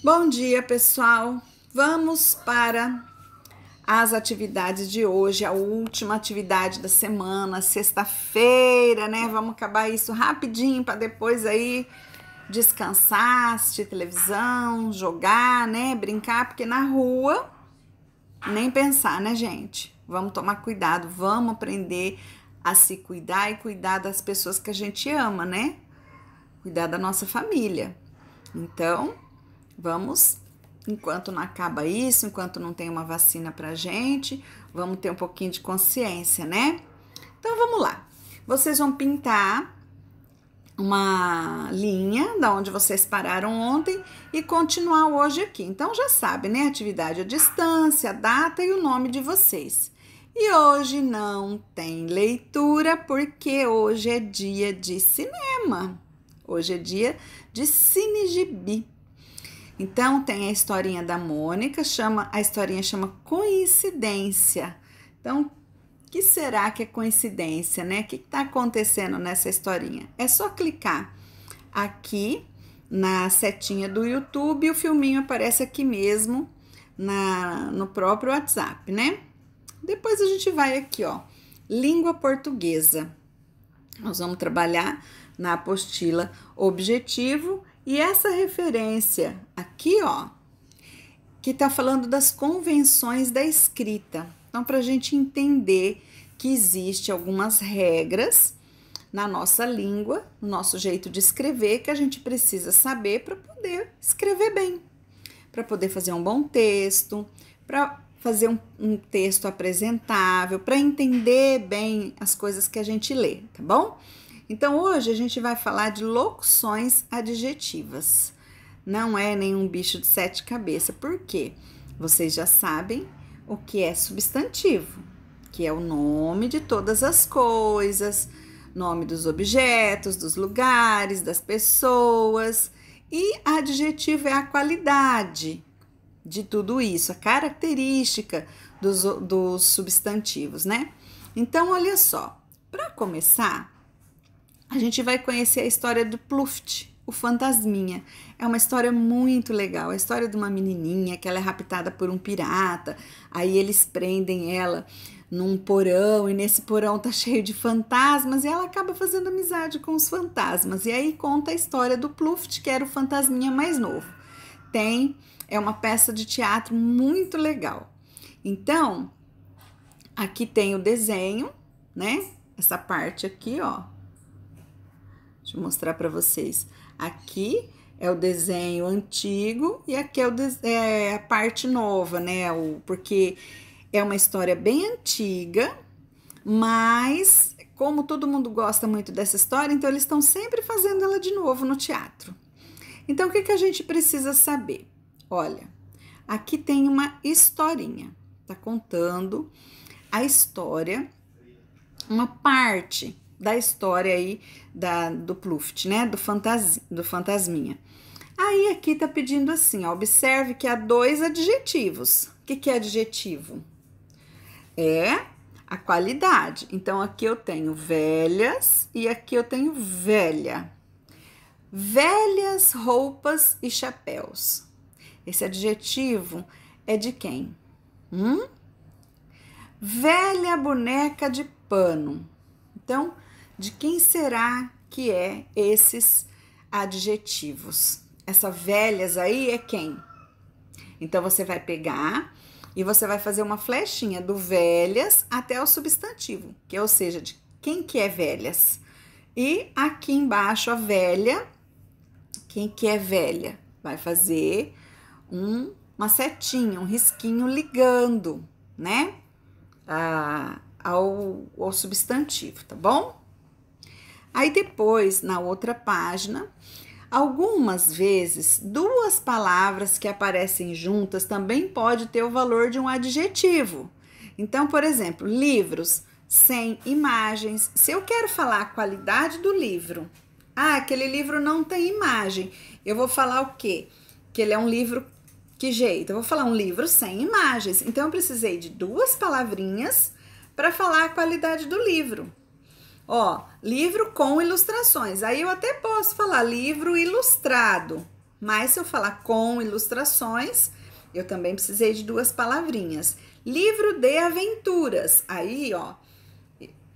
Bom dia, pessoal. Vamos para as atividades de hoje, a última atividade da semana, sexta-feira, né? Vamos acabar isso rapidinho para depois aí descansar, assistir televisão, jogar, né? Brincar, porque na rua nem pensar, né, gente? Vamos tomar cuidado, vamos aprender a se cuidar e cuidar das pessoas que a gente ama, né? Cuidar da nossa família. Então, vamos, enquanto não acaba isso, enquanto não tem uma vacina pra gente, vamos ter um pouquinho de consciência, né? Então, vamos lá. Vocês vão pintar uma linha da onde vocês pararam ontem e continuar hoje aqui. Então, já sabe, né? Atividade à distância, a data e o nome de vocês. E hoje não tem leitura, porque hoje é dia de cinema. Hoje é dia de Cine Gibi. Então, tem a historinha da Mônica, a historinha chama Coincidência. Então, o que será que é coincidência, né? O que está acontecendo nessa historinha? É só clicar aqui na setinha do YouTube e o filminho aparece aqui mesmo no próprio WhatsApp, né? Depois a gente vai aqui, ó, língua portuguesa. Nós vamos trabalhar na apostila objetivo e essa referência aqui, ó, que tá falando das convenções da escrita. Então, para a gente entender que existe algumas regras na nossa língua, no nosso jeito de escrever, que a gente precisa saber para poder escrever bem, para poder fazer um bom texto, para fazer um texto apresentável, para entender bem as coisas que a gente lê, tá bom? Então, hoje a gente vai falar de locuções adjetivas. Não é nenhum bicho de sete cabeças. Por quê? Vocês já sabem o que é substantivo, que é o nome de todas as coisas, nome dos objetos, dos lugares, das pessoas. E adjetivo é a qualidade de tudo isso, a característica dos substantivos, né? Então, olha só, para começar, a gente vai conhecer a história do Pluft, o fantasminha. É uma história muito legal, a história de uma menininha que ela é raptada por um pirata, aí eles prendem ela num porão e nesse porão tá cheio de fantasmas e ela acaba fazendo amizade com os fantasmas. E aí conta a história do Pluft, que era o fantasminha mais novo. É uma peça de teatro muito legal. Então, aqui tem o desenho, né? Essa parte aqui, ó. Deixa eu mostrar para vocês. Aqui é o desenho antigo e aqui é a parte nova, né? Porque é uma história bem antiga, mas como todo mundo gosta muito dessa história, então eles estão sempre fazendo ela de novo no teatro. Então, o que a gente precisa saber? Olha, aqui tem uma historinha. Tá contando a história, uma parte da história aí do Pluft, né? Do fantasminha. Aí aqui tá pedindo assim, ó, observe que há dois adjetivos. O que é adjetivo? É a qualidade. Então, aqui eu tenho velhas e aqui eu tenho velha. Velhas roupas e chapéus. Esse adjetivo é de quem? Velha boneca de pano. Então, de quem será que é esses adjetivos? Essa velhas aí é quem? Então, você vai pegar e você vai fazer uma flechinha do velhas até o substantivo, que ou seja, de quem que é velhas. E aqui embaixo a velha, quem que é velha? Vai fazer uma setinha, um risquinho ligando, né? Ao substantivo, tá bom? Aí depois, na outra página, algumas vezes, duas palavras que aparecem juntas também pode ter o valor de um adjetivo. Então, por exemplo, livros sem imagens. Se eu quero falar a qualidade do livro, aquele livro não tem imagem, eu vou falar o quê? Que ele é um livro, que jeito? Eu vou falar um livro sem imagens. Então, eu precisei de duas palavrinhas para falar a qualidade do livro. Ó, livro com ilustrações. Aí eu até posso falar livro ilustrado, Mas se eu falar com ilustrações, eu também precisei de duas palavrinhas. Livro de aventuras. Aí, ó,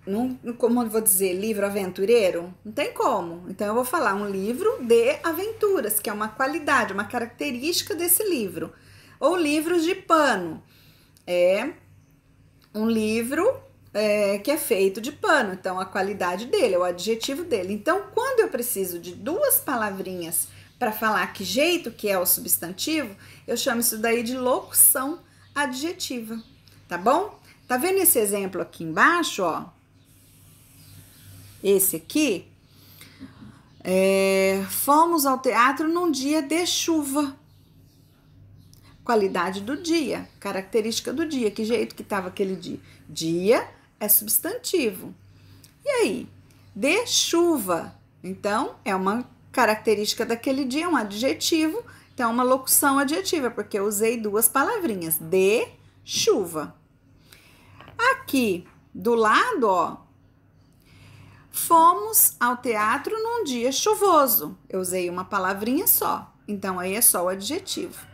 não, como eu vou dizer livro aventureiro? Não tem como. Então, eu vou falar um livro de aventuras, que é uma qualidade, uma característica desse livro. Ou livros de pano. É um livro que é feito de pano. Então, a qualidade dele, o adjetivo dele. Então, quando eu preciso de duas palavrinhas para falar que jeito que é o substantivo, eu chamo isso daí de locução adjetiva, tá bom? Tá vendo esse exemplo aqui embaixo, ó? Esse aqui, fomos ao teatro num dia de chuva. Qualidade do dia, característica do dia, que jeito que estava aquele dia? Dia é substantivo. E aí? De chuva. Então, é uma característica daquele dia, um adjetivo, então uma locução adjetiva, porque eu usei duas palavrinhas, de chuva. Aqui do lado, ó, fomos ao teatro num dia chuvoso. Eu usei uma palavrinha só, então aí é só o adjetivo.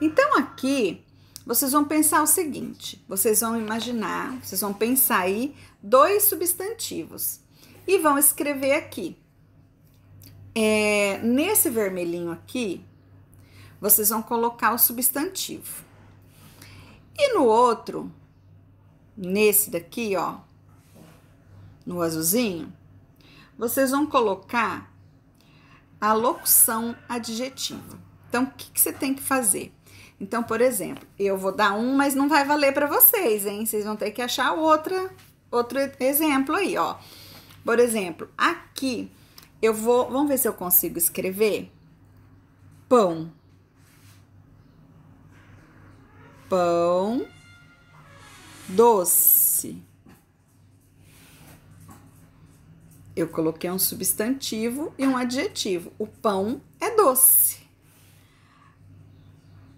Então aqui vocês vão pensar o seguinte, vocês vão imaginar, vocês vão pensar aí dois substantivos e vão escrever aqui. Nesse vermelhinho aqui, vocês vão colocar o substantivo. E no outro, nesse daqui, ó, no azulzinho, vocês vão colocar a locução adjetiva. Então, o que você tem que fazer? Então, por exemplo, eu vou dar um, mas não vai valer para vocês, hein? Vocês vão ter que achar outro exemplo aí, ó. Por exemplo, aqui, vamos ver se eu consigo escrever pão. Pão doce. Eu coloquei um substantivo e um adjetivo. O pão é doce.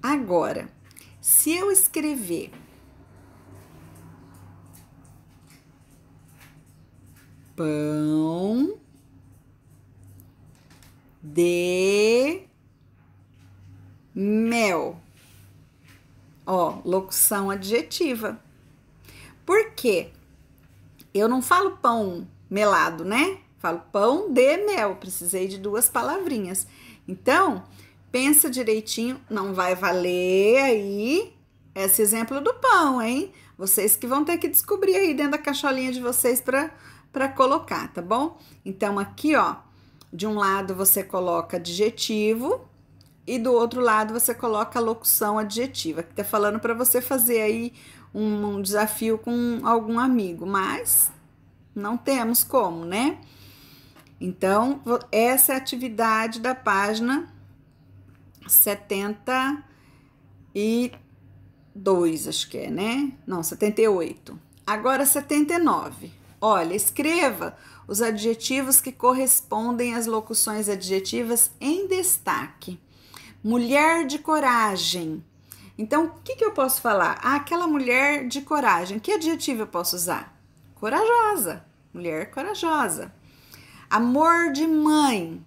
Agora, se eu escrever pão de mel, ó, locução adjetiva. Por quê? Eu não falo pão melado, né? Falo pão de mel, precisei de duas palavrinhas. Então, pensa direitinho, não vai valer aí esse exemplo do pão, hein? Vocês que vão ter que descobrir aí dentro da caixolinha de vocês para colocar, tá bom? Então, aqui, ó, de um lado você coloca adjetivo e do outro lado você coloca a locução adjetiva, que tá falando para você fazer aí um desafio com algum amigo, mas não temos como, né? Então, essa é a atividade da página 72, acho que é, né? Não, 78. Agora, 79. Olha, escreva os adjetivos que correspondem às locuções adjetivas em destaque. Mulher de coragem. Então, o que eu posso falar? Ah, aquela mulher de coragem. Que adjetivo eu posso usar? Corajosa. Mulher corajosa. Amor de mãe.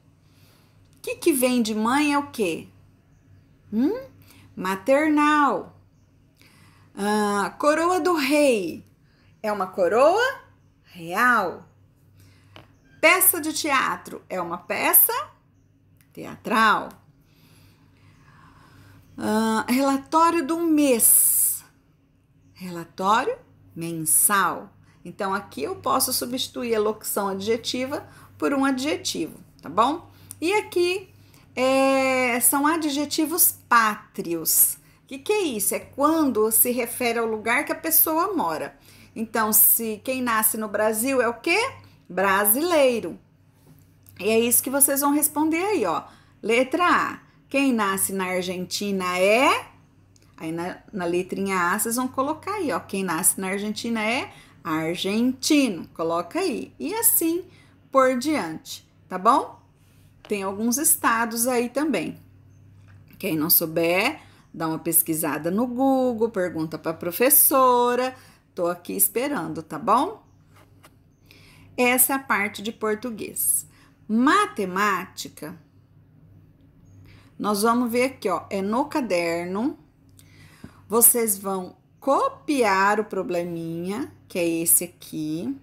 O que vem de mãe é o quê? Maternal. Coroa do rei. É uma coroa real. Peça de teatro. É uma peça teatral. Relatório do mês. Relatório mensal. Então, aqui eu posso substituir a locução adjetiva por um adjetivo, tá bom? E aqui são adjetivos pátrios. O que é isso? É quando se refere ao lugar que a pessoa mora. Então, se quem nasce no Brasil é o quê? Brasileiro. E é isso que vocês vão responder aí, ó. Letra A. Quem nasce na Argentina é... Aí na letrinha A vocês vão colocar aí, ó. Quem nasce na Argentina é argentino. Coloca aí. E assim por diante, tá bom? Tem alguns estados aí também. Quem não souber, dá uma pesquisada no Google, pergunta para a professora. Tô aqui esperando, tá bom? Essa é a parte de português. Matemática. Nós vamos ver aqui, ó, é no caderno. Vocês vão copiar o probleminha, que é esse aqui,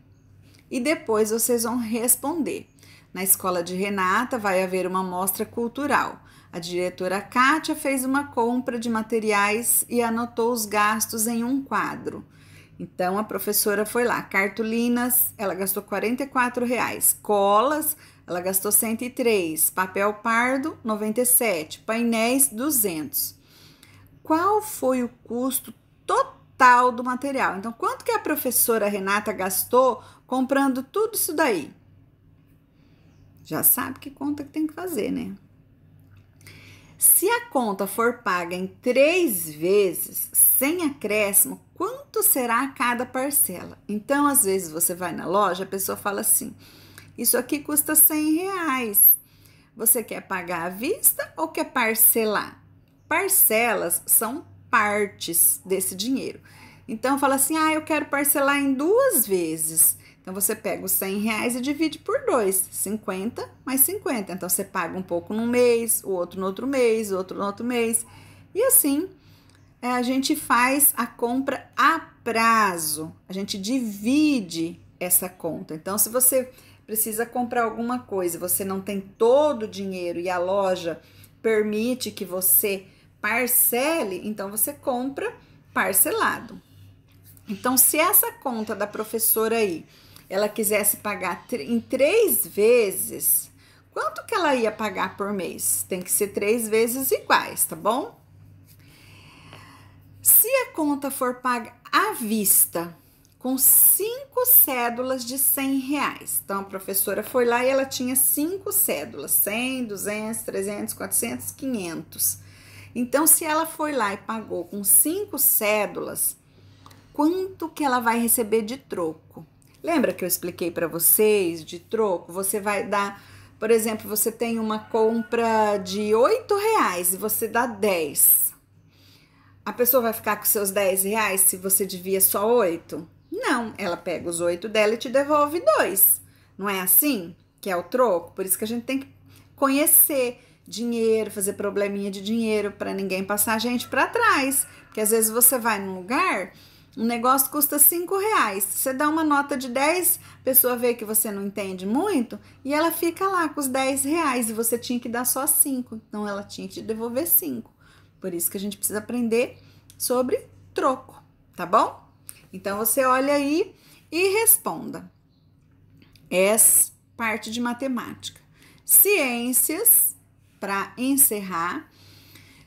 e depois vocês vão responder. Na escola de Renata vai haver uma mostra cultural. A diretora Kátia fez uma compra de materiais e anotou os gastos em um quadro. Então, a professora foi lá. Cartolinas, ela gastou R$ 44. Colas, ela gastou 103. Papel pardo, 97. Painéis, 200. Qual foi o custo total do material? Então, quanto que a professora Renata gastou comprando tudo isso daí? Já sabe que conta que tem que fazer, né? Se a conta for paga em 3 vezes, sem acréscimo, quanto será cada parcela? Então, às vezes, você vai na loja, a pessoa fala assim, isso aqui custa R$ 100. Você quer pagar à vista ou quer parcelar? Parcelas são partes desse dinheiro. Então, fala assim, eu quero parcelar em 2 vezes. Então, você pega os R$ 100 e divide por 2, 50 mais 50. Então, você paga um pouco num mês, o outro no outro mês, o outro no outro mês. E assim, a gente faz a compra a prazo. A gente divide essa conta. Então, se você precisa comprar alguma coisa, você não tem todo o dinheiro e a loja permite que você parcele, então você compra parcelado. Então, se essa conta da professora aí, ela quisesse pagar em 3 vezes, quanto que ela ia pagar por mês? Tem que ser 3 vezes iguais, tá bom? Se a conta for paga à vista, com 5 cédulas de R$ 100. Então, a professora foi lá e ela tinha 5 cédulas, 100, 200, 300, 400, 500. Então, se ela foi lá e pagou com 5 cédulas, quanto que ela vai receber de troco? Lembra que eu expliquei para vocês de troco? Você vai dar, por exemplo, você tem uma compra de R$ 8 e você dá 10. A pessoa vai ficar com seus R$ 10 se você devia só 8? Não, ela pega os 8 dela e te devolve 2. Não é assim que é o troco? Por isso que a gente tem que conhecer dinheiro, fazer probleminha de dinheiro para ninguém passar a gente para trás. Porque às vezes você vai num lugar, um negócio custa R$ 5. Você dá uma nota de 10, a pessoa vê que você não entende muito e ela fica lá com os R$ 10 e você tinha que dar só 5. Então ela tinha que te devolver 5. Por isso que a gente precisa aprender sobre troco, tá bom? Então você olha aí e responda. Essa parte de matemática. Ciências, para encerrar.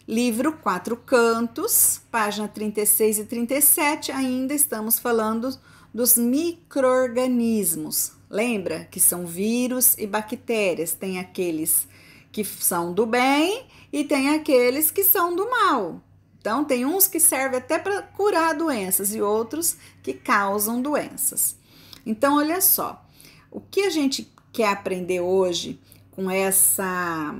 Livro Quatro Cantos, página 36 e 37, ainda estamos falando dos micro-organismos. Lembra que são vírus e bactérias, tem aqueles que são do bem e tem aqueles que são do mal. Então, tem uns que servem até para curar doenças e outros que causam doenças. Então, olha só, o que a gente quer aprender hoje com essa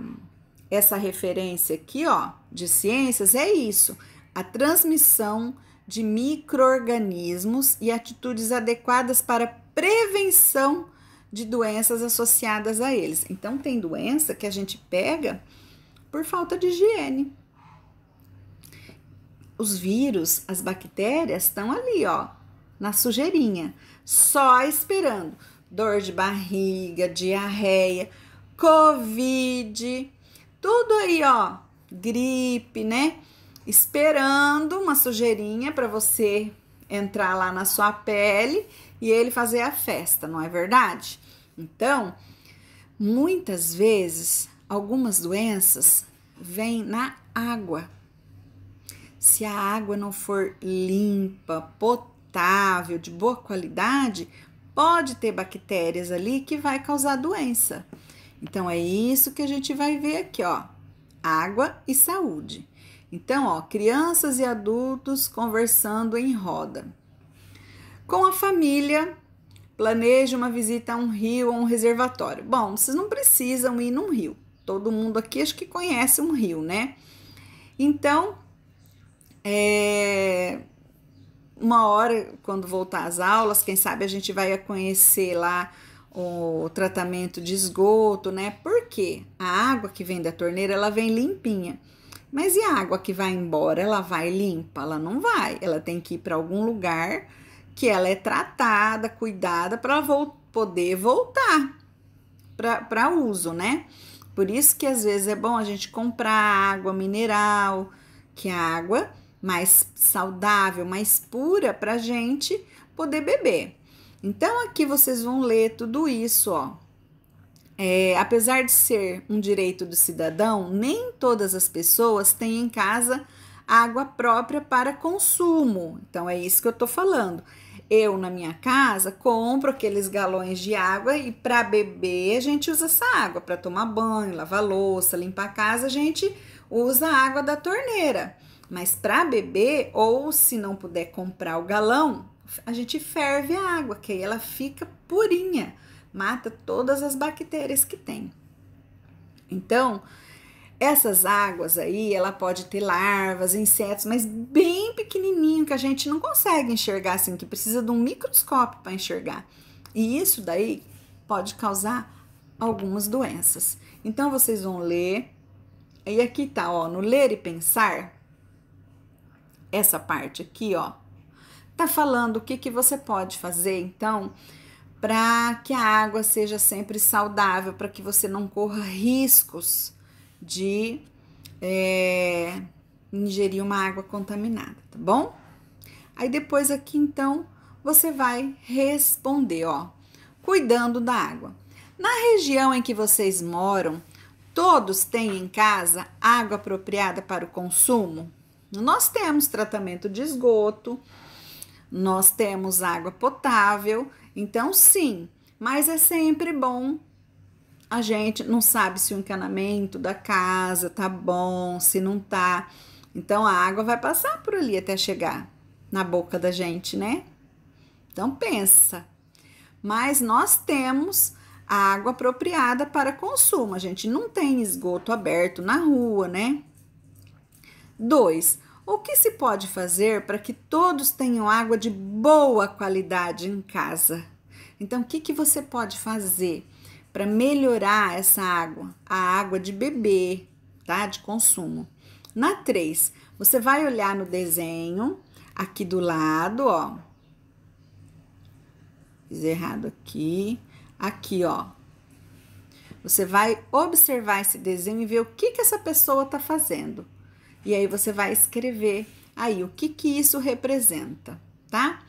referência aqui, ó, de ciências é isso, a transmissão de micro-organismos e atitudes adequadas para prevenção de doenças associadas a eles. Então, tem doença que a gente pega por falta de higiene. Os vírus, as bactérias estão ali, ó, na sujeirinha, só esperando. Dor de barriga, diarreia, Covid, tudo aí, ó, gripe, né? Esperando uma sujeirinha para você entrar lá na sua pele e ele fazer a festa, não é verdade? Então, muitas vezes, algumas doenças vêm na água. Se a água não for limpa, potável, de boa qualidade, pode ter bactérias ali que vai causar doença. Então, é isso que a gente vai ver aqui, ó, água e saúde. Então, ó, crianças e adultos conversando em roda. Com a família, planeje uma visita a um rio ou um reservatório. Bom, vocês não precisam ir num rio. Todo mundo aqui acho que conhece um rio, né? Então, uma hora, quando voltar às aulas, quem sabe a gente vai conhecer lá o tratamento de esgoto, né? Por quê? A água que vem da torneira, ela vem limpinha. Mas e a água que vai embora, ela vai limpa? Ela não vai. Ela tem que ir para algum lugar que ela é tratada, cuidada, para poder voltar para uso, né? Por isso que às vezes é bom a gente comprar água mineral, que é água mais saudável, mais pura para a gente poder beber. Então aqui vocês vão ler tudo isso, ó. Apesar de ser um direito do cidadão, nem todas as pessoas têm em casa água própria para consumo. Então é isso que eu tô falando. Eu, na minha casa, compro aqueles galões de água e para beber a gente usa essa água. Para tomar banho, lavar louça, limpar a casa, a gente usa a água da torneira. Mas para beber, ou se não puder comprar o galão, a gente ferve a água, que aí ela fica purinha, mata todas as bactérias que tem. Então, essas águas aí, ela pode ter larvas, insetos, mas bem pequenininho, que a gente não consegue enxergar assim, que precisa de um microscópio para enxergar. E isso daí pode causar algumas doenças. Então, vocês vão ler, e aqui tá, ó, no ler e pensar, essa parte aqui, ó, tá falando o que você pode fazer, então, para que a água seja sempre saudável, para que você não corra riscos de ingerir uma água contaminada, tá bom? Aí depois aqui, então, você vai responder, ó, cuidando da água. Na região em que vocês moram, todos têm em casa água apropriada para o consumo? Nós temos tratamento de esgoto, nós temos água potável, então sim, mas é sempre bom. A gente não sabe se o encanamento da casa tá bom, se não tá. Então a água vai passar por ali até chegar na boca da gente, né? Então pensa. Mas nós temos a água apropriada para consumo. A gente não tem esgoto aberto na rua, né? 2. O que se pode fazer para que todos tenham água de boa qualidade em casa? Então, o que você pode fazer para melhorar essa água? A água de beber, tá? De consumo. Na 3, você vai olhar no desenho, aqui do lado, ó. Fiz errado aqui. Aqui, ó. Você vai observar esse desenho e ver o que essa pessoa tá fazendo. E aí você vai escrever aí o que isso representa, tá?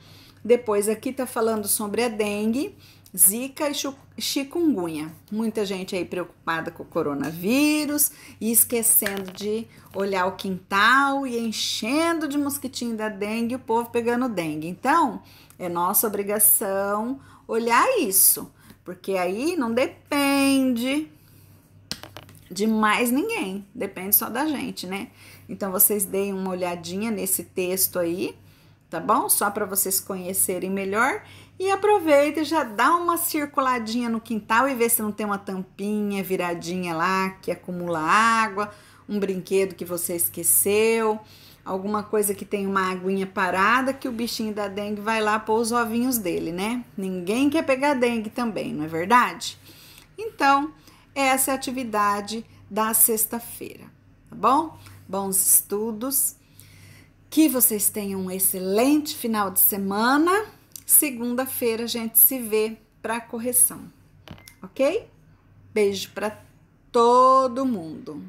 Depois aqui tá falando sobre a dengue, zika e chikungunya. Muita gente aí preocupada com o coronavírus e esquecendo de olhar o quintal e enchendo de mosquitinho da dengue e o povo pegando dengue. Então, é nossa obrigação olhar isso, porque aí não depende de mais ninguém, depende só da gente, né? Então, vocês deem uma olhadinha nesse texto aí, tá bom? Só para vocês conhecerem melhor. E aproveita e já dá uma circuladinha no quintal e vê se não tem uma tampinha viradinha lá que acumula água, um brinquedo que você esqueceu, alguma coisa que tem uma aguinha parada que o bichinho da dengue vai lá pôr os ovinhos dele, né? Ninguém quer pegar dengue também, não é verdade? Então, essa é a atividade da sexta-feira, tá bom? Bons estudos, que vocês tenham um excelente final de semana. Segunda-feira a gente se vê para a correção, ok? Beijo para todo mundo.